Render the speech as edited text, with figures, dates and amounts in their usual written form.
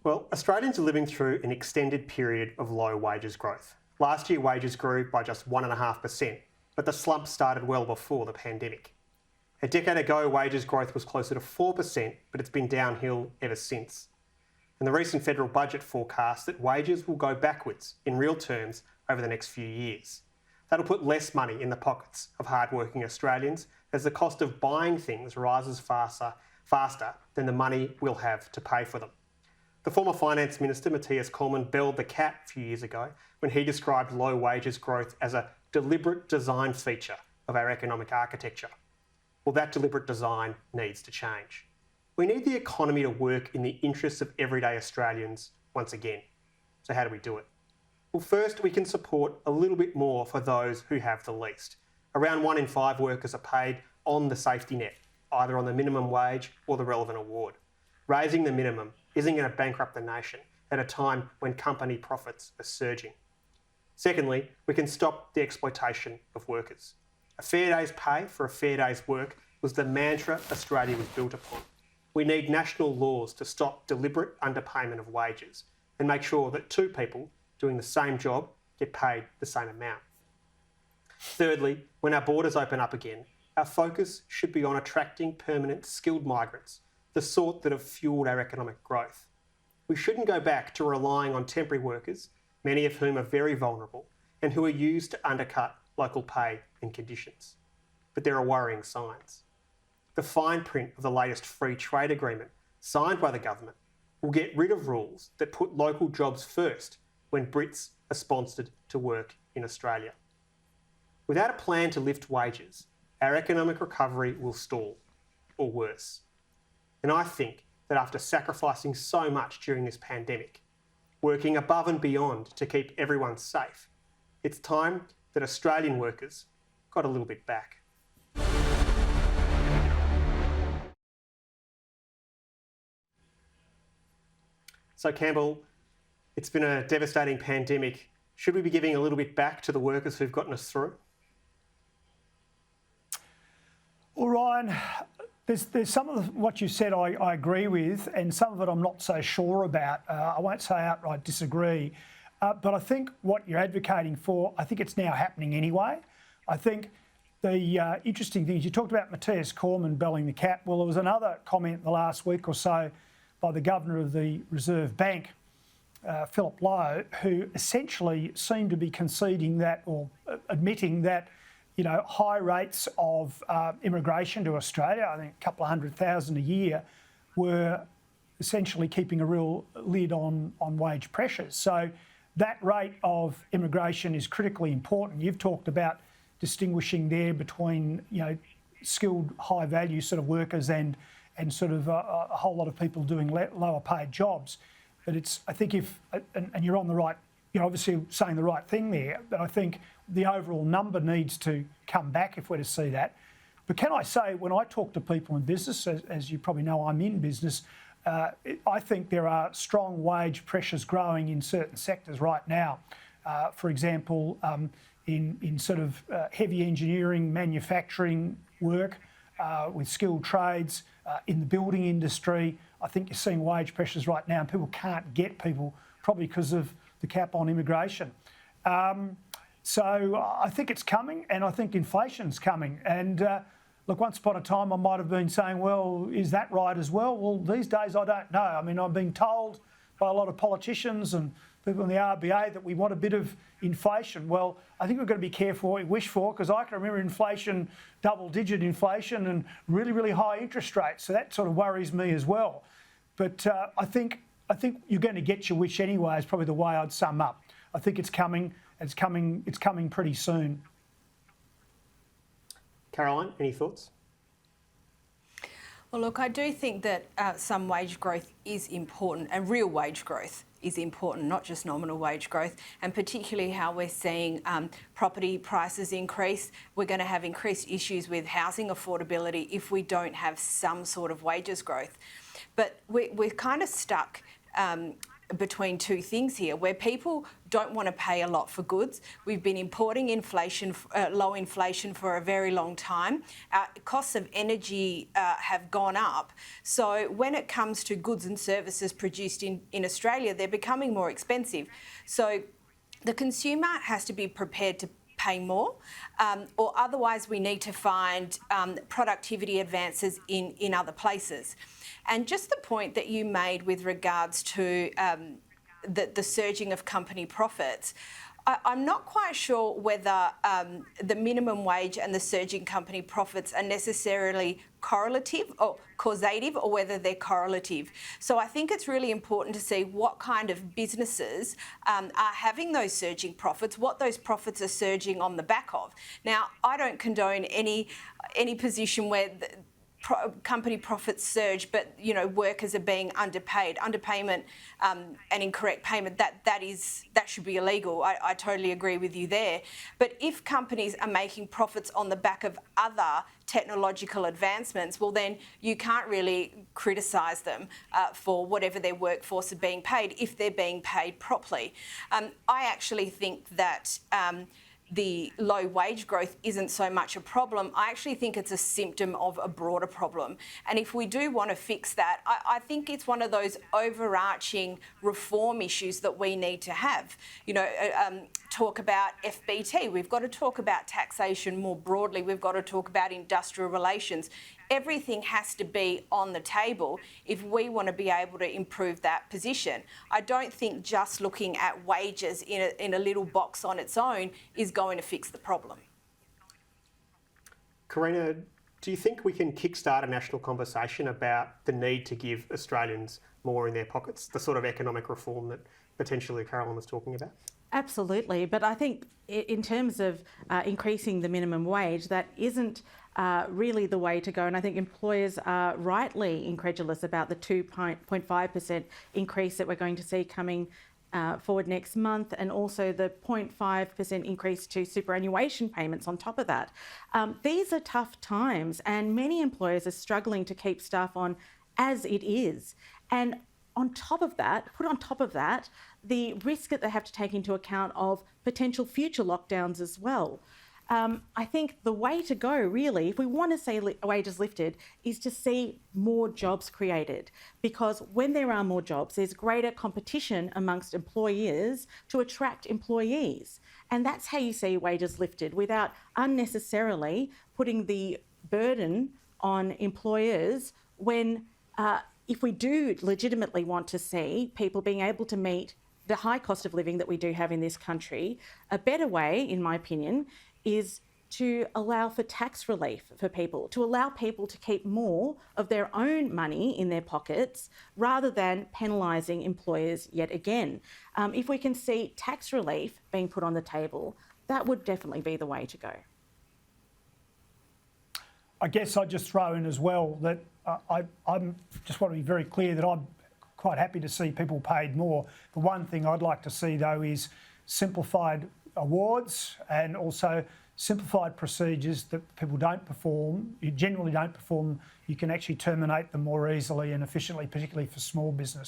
Well, Australians are living through an extended period of low wages growth. Last year, wages grew by just 1.5%, but the slump started well before the pandemic. A decade ago, wages growth was closer to 4%, but it's been downhill ever since. And the recent federal budget forecasts that wages will go backwards in real terms over the next few years. That'll put less money in the pockets of hard-working Australians as the cost of buying things rises faster than the money we'll have to pay for them. The former Finance Minister, Matthias Cormann, belled the cat a few years ago when he described low wages growth as a deliberate design feature of our economic architecture. Well, that deliberate design needs to change. We need the economy to work in the interests of everyday Australians once again. So how do we do it? Well, first, we can support a little bit more for those who have the least. Around 1 in 5 workers are paid on the safety net, either on the minimum wage or the relevant award. Raising the minimum isn't going to bankrupt the nation at a time when company profits are surging. Secondly, we can stop the exploitation of workers. A fair day's pay for a fair day's work was the mantra Australia was built upon. We need national laws to stop deliberate underpayment of wages and make sure that 2 people doing the same job get paid the same amount. Thirdly, when our borders open up again, our focus should be on attracting permanent skilled migrants, the sort that have fuelled our economic growth. We shouldn't go back to relying on temporary workers, many of whom are very vulnerable and who are used to undercut local pay and conditions. But there are worrying signs. The fine print of the latest free trade agreement signed by the government will get rid of rules that put local jobs first when Brits are sponsored to work in Australia. Without a plan to lift wages, our economic recovery will stall, or worse. And I think that after sacrificing so much during this pandemic, working above and beyond to keep everyone safe, it's time that Australian workers got a little bit back. So Campbell, it's been a devastating pandemic. Should we be giving a little bit back to the workers who've gotten us through? Well, Ryan, there's some of what you said I agree with, and some of it I'm not so sure about. I won't say outright disagree, but I think what you're advocating for, I think it's now happening anyway. I think the interesting thing is you talked about Matthias Cormann belling the cat. Well, there was another comment the last week or so by the Governor of the Reserve Bank, Philip Lowe, who essentially seemed to be conceding that, or admitting that, you know, high rates of immigration to Australia, I think a couple of 100,000 a year, were essentially keeping a real lid on wage pressures. So that rate of immigration is critically important. You've talked about distinguishing there between, you know, skilled, high-value sort of workers and sort of a whole lot of people doing lower paid jobs. But it's, I think if, and you're on the right, you're obviously saying the right thing there, but I think the overall number needs to come back if we're to see that. But can I say, when I talk to people in business, as you probably know, I'm in business, I think there are strong wage pressures growing in certain sectors right now. For example, in sort of heavy engineering, manufacturing work, with skilled trades, in the building industry. I think you're seeing wage pressures right now, and people can't get people probably because of the cap on immigration. So I think it's coming, and I think inflation's coming. And look, once upon a time I might have been saying, well, is that right as well? Well, these days I don't know. I mean, I've been told by a lot of politicians and people in the RBA that we want a bit of inflation. Well, I think we've got to be careful what we wish for, because I can remember inflation, double-digit inflation and really, really high interest rates. So that sort of worries me as well. But I think you're going to get your wish anyway, is probably the way I'd sum up. I think it's coming. It's coming pretty soon. Caroline, any thoughts? Well, look, I do think that some wage growth is important, and real wage growth is important, not just nominal wage growth, and particularly how we're seeing property prices increase. We're going to have increased issues with housing affordability if we don't have some sort of wages growth. But we're kind of stuck between two things here, where people don't want to pay a lot for goods. We've been importing low inflation for a very long time. Costs of energy have gone up. So when it comes to goods and services produced in Australia, they're becoming more expensive. So the consumer has to be prepared to pay more, or otherwise we need to find productivity advances in other places. And just the point that you made with regards to the surging of company profits, I'm not quite sure whether the minimum wage and the surging company profits are necessarily correlative or causative, or whether they're correlative. So I think it's really important to see what kind of businesses are having those surging profits, what those profits are surging on the back of. Now, I don't condone any position where company profits surge, but workers are being underpaid. Underpayment and incorrect payment, that should be illegal. I totally agree with you there. But if companies are making profits on the back of other technological advancements, well then you can't really criticise them for whatever their workforce are being paid if they're being paid properly. I actually think that the low wage growth isn't so much a problem. I actually think it's a symptom of a broader problem. And if we do want to fix that, I think it's one of those overarching reform issues that we need to have. Talk about FBT. We've got to talk about taxation more broadly. We've got to talk about industrial relations. Everything has to be on the table if we want to be able to improve that position. I don't think just looking at wages in a little box on its own is going to fix the problem. Karina, do you think we can kickstart a national conversation about the need to give Australians more in their pockets, the sort of economic reform that potentially Carolyn was talking about? Absolutely, but I think in terms of increasing the minimum wage, that isn't really the way to go. And I think employers are rightly incredulous about the 2.5% increase that we're going to see coming forward next month, and also the 0.5% increase to superannuation payments on top of that. These are tough times, and many employers are struggling to keep staff on as it is. And on top of that, the risk that they have to take into account of potential future lockdowns as well. I think the way to go, really, if we want to see wages lifted, is to see more jobs created. Because when there are more jobs, there's greater competition amongst employers to attract employees. And that's how you see wages lifted, without unnecessarily putting the burden on employers when if we do legitimately want to see people being able to meet the high cost of living that we do have in this country, a better way, in my opinion, is to allow for tax relief for people, to allow people to keep more of their own money in their pockets rather than penalising employers yet again. If we can see tax relief being put on the table, that would definitely be the way to go. I guess I'd just throw in as well that I just want to be very clear that I'm quite happy to see people paid more. The one thing I'd like to see, though, is simplified awards and also simplified procedures that people don't perform, you generally don't perform, you can actually terminate them more easily and efficiently, particularly for small business.